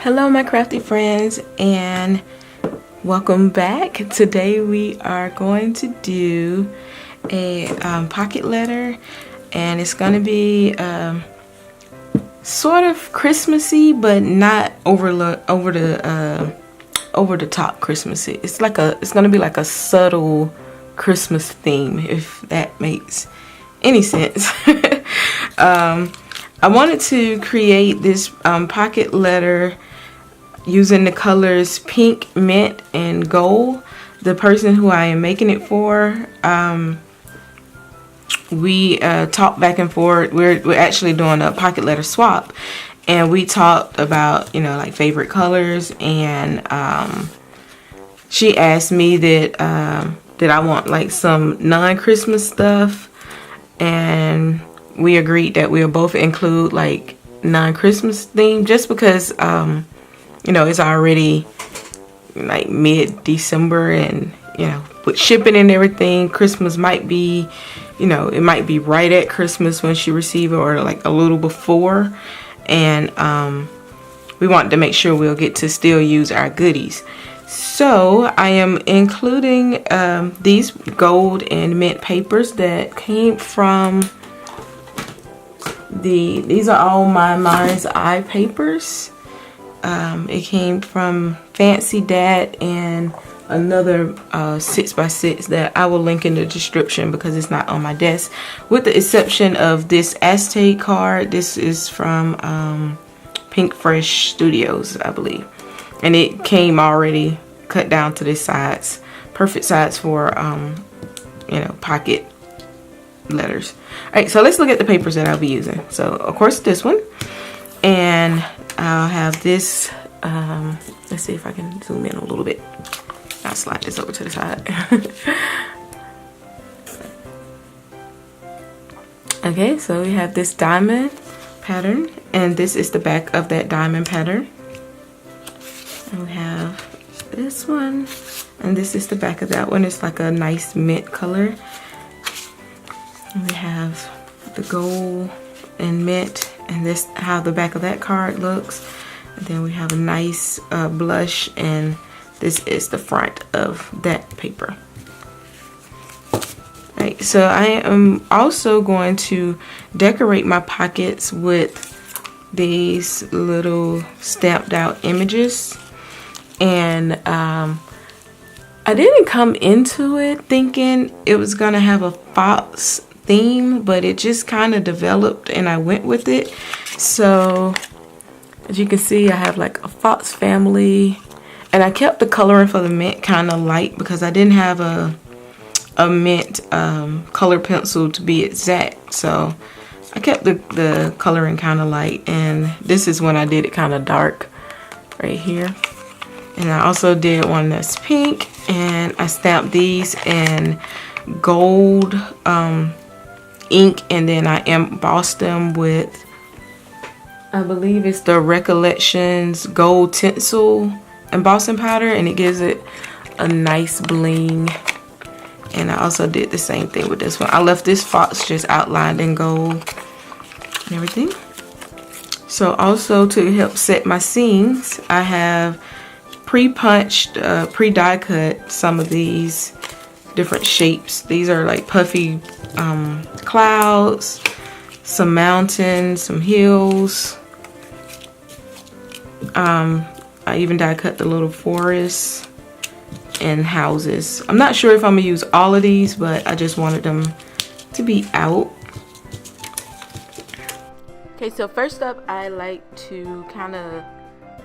Hello my crafty friends and welcome back. Today we are going to do a pocket letter, and it's going to be sort of Christmassy but not over the top Christmassy. It's going to be like a subtle Christmas theme, if that makes any sense. I wanted to create this pocket letter using the colors pink, mint, and gold. The person who I am making it for, we talked back and forth. We're actually doing a pocket letter swap, and we talked about, like favorite colors, and she asked me that I want like some non-Christmas stuff, and we agreed that we'll both include like non-Christmas theme, just because it's already like mid-December, and with shipping and everything, Christmas might be, it might be right at Christmas when she receives it, or like a little before, and we want to make sure we'll get to still use our goodies. So I am including these gold and mint papers that came from these are all my Mind's Eye papers. It came from Fancy Dat and another 6x6 that I will link in the description because it's not on my desk, with the exception of this Aztec card. This is from Pink Fresh Studios, I believe, and it came already cut down to the size, perfect size for pocket letters. Alright, so let's look at the papers that I'll be using. So of course this one, and I'll have this, let's see if I can zoom in a little bit. I'll slide this over to the side. Okay, so we have this diamond pattern, and this is the back of that diamond pattern. And we have this one, and this is the back of that one. It's like a nice mint color. And we have the gold and mint, and this how the back of that card looks. And then we have a nice blush, and this is the front of that paper. Right, so I am also going to decorate my pockets with these little stamped out images, and I didn't come into it thinking it was gonna have a fox theme, but it just kind of developed and I went with it. So as you can see, I have like a fox family, and I kept the coloring for the mint kind of light because I didn't have a mint color pencil to be exact, so I kept the coloring kind of light. And this is when I did it kind of dark right here. And I also did one that's pink, and I stamped these in gold ink, and then I embossed them with, I believe it's the Recollections gold tinsel embossing powder, and it gives it a nice bling. And I also did the same thing with this one. I left this fox just outlined in gold and everything. So also to help set my scenes, I have pre-punched, pre-die cut some of these different shapes. These are like puffy clouds, some mountains, some hills. I even die cut the little forests and houses. I'm not sure if I'm gonna use all of these, but I just wanted them to be out. Okay, so first up, I like to kind of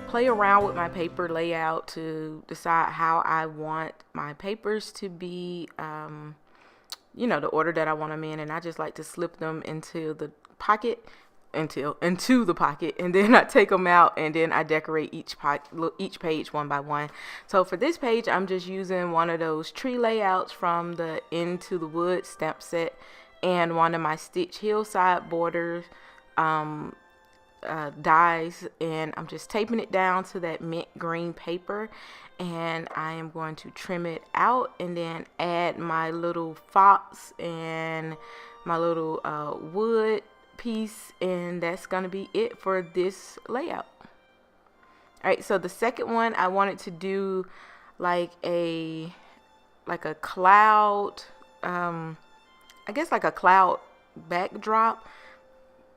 play around with my paper layout to decide how I want my papers to be, the order that I want them in, and I just like to slip them into the pocket, into the pocket, and then I take them out, and then I decorate each page one by one. So for this page, I'm just using one of those tree layouts from the Into the Woods stamp set, and one of my Stitch Hillside borders dies, and I'm just taping it down to that mint green paper, and I am going to trim it out and then add my little fox and my little wood piece, and that's gonna be it for this layout. All right, so the second one, I wanted to do like a cloud, I guess like a cloud backdrop.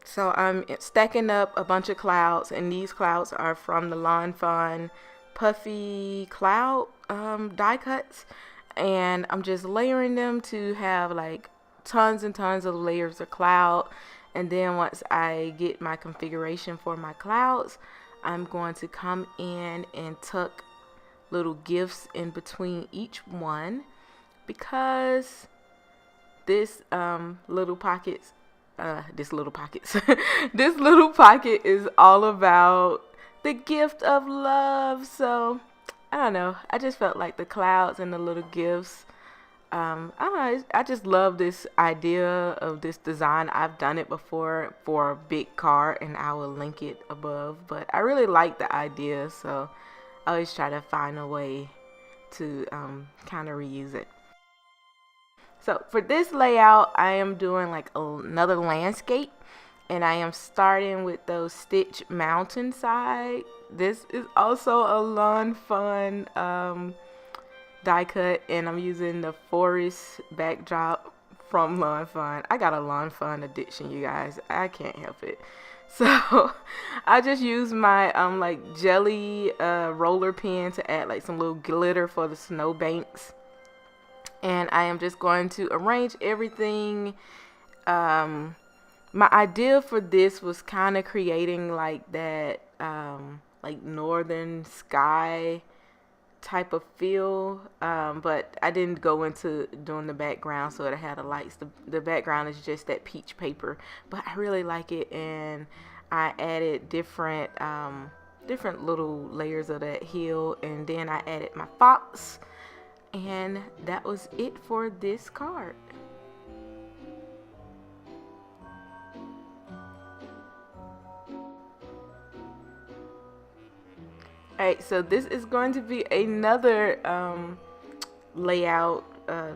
So I'm stacking up a bunch of clouds, and these clouds are from the Lawn Fawn Puffy Cloud die cuts, and I'm just layering them to have like tons and tons of layers of cloud. And then once I get my configuration for my clouds, I'm going to come in and tuck little gifts in between each one, because this little pockets this little pockets this little pocket is all about the gift of love. So I don't know, I just felt like the clouds and the little gifts, I don't know, I just love this idea of this design. I've done it before for a big card, and I will link it above, but I really like the idea, so I always try to find a way to kind of reuse it. So for this layout, I am doing like another landscape, and I am starting with those Stitch Mountainside. This is also a Lawn Fawn die cut, and I'm using the forest backdrop from Lawn Fawn. I got a Lawn Fawn addiction, you guys. I can't help it. So I just use my like jelly roller pen to add like some little glitter for the snow banks. And I am just going to arrange everything. My idea for this was kind of creating like that like northern sky type of feel, but I didn't go into doing the background so it had the lights. The background is just that peach paper, but I really like it, and I added different little layers of that hill, and then I added my fox. And that was it for this card. Alright, so this is going to be another layout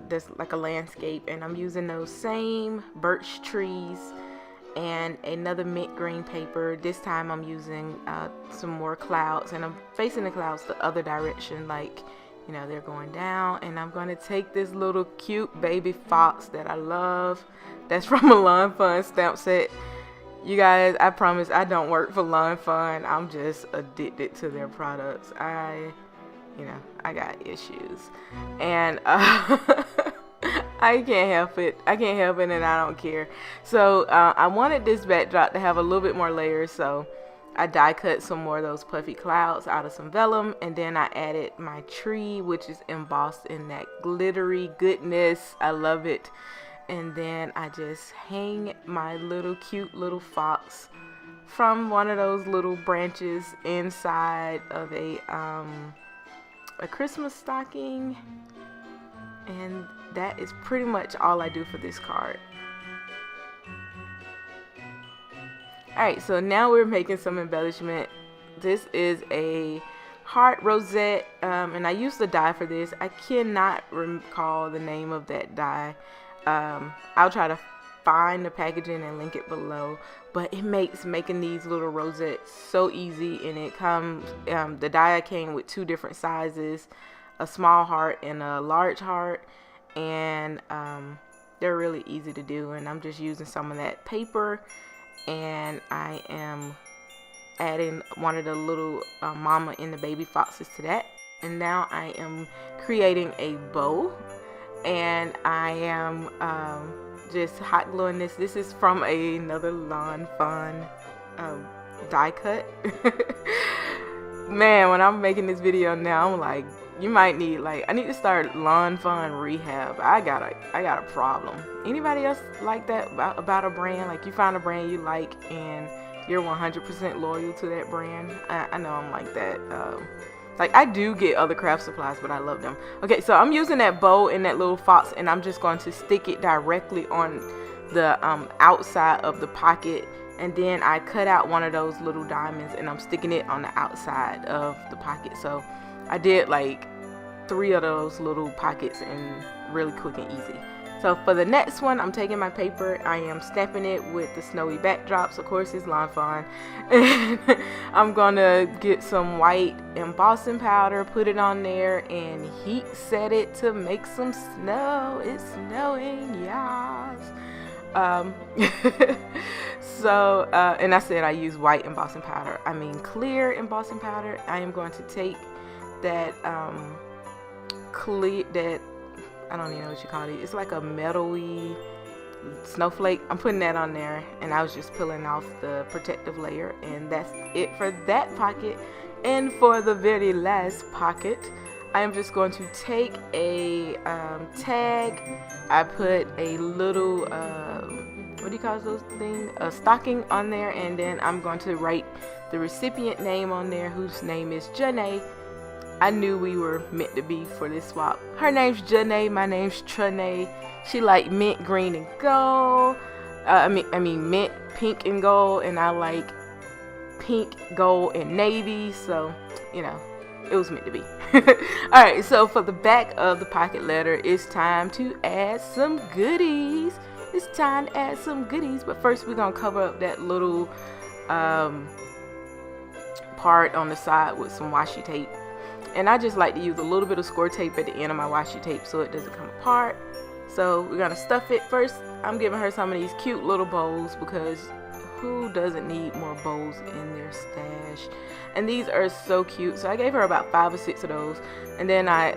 that's like a landscape, and I'm using those same birch trees and another mint green paper. This time I'm using some more clouds, and I'm facing the clouds the other direction, like, you know, they're going down. And I'm going to take this little cute baby fox that I love, that's from a Lawn Fawn stamp set. You guys, I promise I don't work for Lawn Fawn. I'm just addicted to their products. I got issues, and I can't help it. And I don't care. So I wanted this backdrop to have a little bit more layers, so I die cut some more of those puffy clouds out of some vellum, and then I added my tree, which is embossed in that glittery goodness. I love it. And then I just hang my little cute little fox from one of those little branches inside of a Christmas stocking. And that is pretty much all I do for this card. Alright, so now we're making some embellishment. This is a heart rosette, and I used the die for this. I cannot recall the name of that die. I'll try to find the packaging and link it below, but it makes making these little rosettes so easy. And it comes, the die came with two different sizes, a small heart and a large heart, and they're really easy to do. And I'm just using some of that paper, and I am adding one of the little mama and the baby foxes to that. And now I am creating a bow, and I am just hot gluing this. This is from another Lawn Fawn die cut. Man, when I'm making this video now, I'm like, you might need, like, I need to start Lawn Fawn rehab. I got a problem. Anybody else like that about a brand? Like, you find a brand you like and you're 100% loyal to that brand? I know I'm like that. Like, I do get other craft supplies, but I love them. Okay, so I'm using that bow and that little fox, and I'm just going to stick it directly on the outside of the pocket. And then I cut out one of those little diamonds, and I'm sticking it on the outside of the pocket. So I did like 3 of those little pockets, and really quick and easy. So for the next one, I'm taking my paper, I am stamping it with the snowy backdrops. Of course, it's lawn fawn. And I'm gonna get some white embossing powder, put it on there, and heat set it to make some snow. It's snowing, yes. So and I said I use white embossing powder, I mean clear embossing powder. I am going to take that clear, that, I don't even know what you call it, it's like a metal-y snowflake. I'm putting that on there, and I was just peeling off the protective layer, and that's it for that pocket. And for the very last pocket, I am just going to take a tag. I put a little what do you call those things, a stocking on there, and then I'm going to write the recipient name on there, whose name is Janai. I knew we were meant to be for this swap. Her name's Janai, my name's Tranae. She like mint green and gold. I mean mint pink and gold, and I like pink, gold, and navy. So, you know, it was meant to be. Alright, so for the back of the pocket letter, it's time to add some goodies. It's time to add some goodies, but first we're gonna cover up that little part on the side with some washi tape. And I just like to use a little bit of score tape at the end of my washi tape so it doesn't come apart. So we're gonna stuff it. First, I'm giving her some of these cute little bows, because who doesn't need more bows in their stash? And these are so cute. So I gave her about 5 or 6 of those, and then I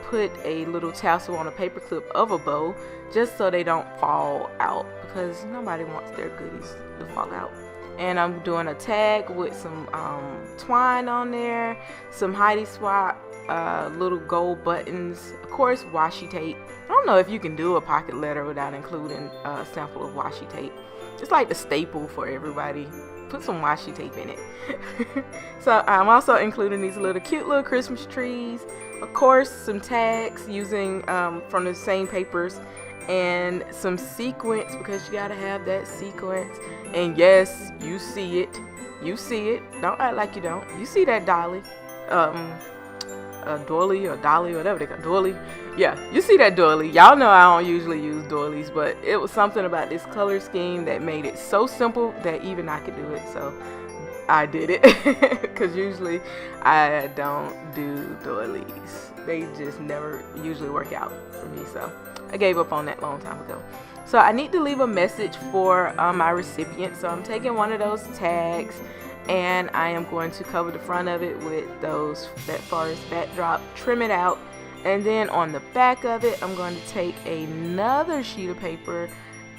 put a little tassel on a paper clip of a bow, just so they don't fall out, because nobody wants their goodies to fall out. And I'm doing a tag with some twine on there, some Heidi Swap, little gold buttons, of course washi tape. I don't know if you can do a pocket letter without including a sample of washi tape. It's like the staple for everybody. Put some washi tape in it. So I'm also including these cute little Christmas trees, of course some tags using from the same papers, and some sequins, because you gotta have that sequence. And yes, you see it. Don't act like you don't. You see that dolly, doily or dolly, whatever they call it. Doily. Yeah, you see that doily. Y'all know I don't usually use doilies, but it was something about this color scheme that made it so simple that even I could do it. So I did it, because usually I don't do doilies. They just never usually work out for me. So I gave up on that long time ago. So I need to leave a message for my recipient. So I'm taking one of those tags, and I am going to cover the front of it with that forest backdrop, trim it out, and then on the back of it, I'm going to take another sheet of paper,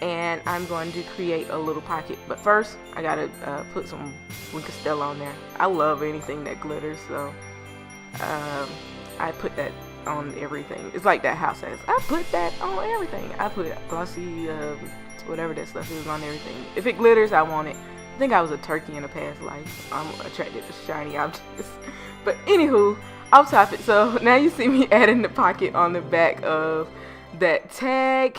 and I'm going to create a little pocket. But first, I gotta put some Winkle on there. I love anything that glitters, so I put that on everything. It's like that house says, I put that on everything. I put glossy, whatever that stuff is, on everything. If it glitters, I want it. I think I was a turkey in a past life. I'm attracted to shiny objects. But anywho, off topic. So now you see me adding the pocket on the back of that tag.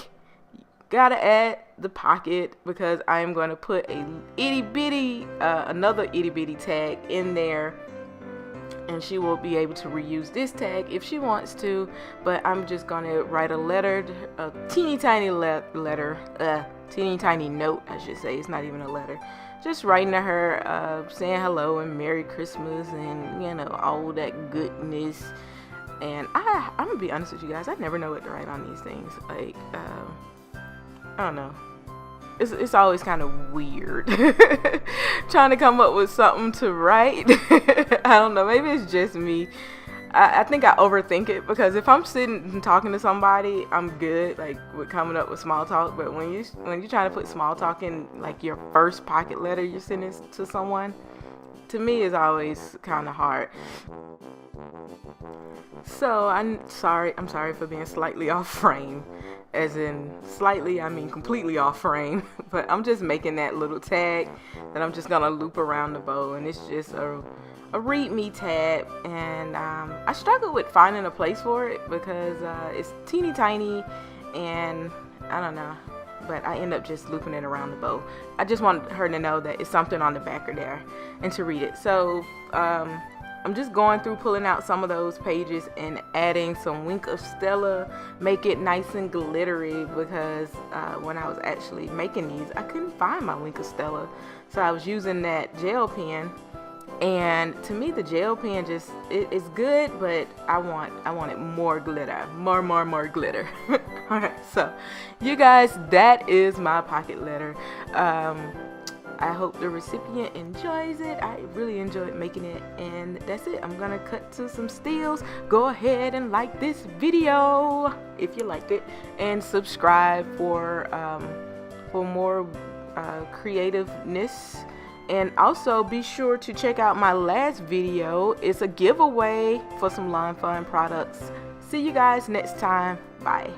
Gotta add the pocket, because I am going to put another itty bitty tag in there, and she will be able to reuse this tag if she wants to. But I'm just gonna write a letter, a teeny tiny letter, teeny tiny note, I should say. It's not even a letter. Just writing to her, saying hello and Merry Christmas, and you know, all that goodness. And I'm gonna be honest with you guys, I never know what to write on these things. Like, I don't know. It's always kind of weird trying to come up with something to write. I don't know, maybe it's just me. I think I overthink it, because if I'm sitting and talking to somebody, I'm good like with coming up with small talk. But when you're trying to put small talk in like your first pocket letter you're sending to someone, to me is always kind of hard. So I'm sorry for being slightly off frame. As in slightly, I mean completely off frame. But I'm just making that little tag that I'm just gonna loop around the bow, and it's just a read me tab. And I struggled with finding a place for it, because it's teeny tiny, and I don't know, but I end up just looping it around the bow. I just want her to know that it's something on the back or there, and to read it. So I'm just going through, pulling out some of those pages and adding some Wink of Stella, make it nice and glittery, because when I was actually making these, I couldn't find my Wink of Stella. So I was using that gel pen, and to me the gel pen just, it's good, but I wanted more glitter, more glitter. Alright, so you guys, that is my pocket letter. I hope the recipient enjoys it. I really enjoyed making it, and that's it. I'm gonna cut to some stills. Go ahead and like this video if you liked it, and subscribe for more creativeness. And also be sure to check out my last video. It's a giveaway for some Lawn Fun products. See you guys next time. Bye.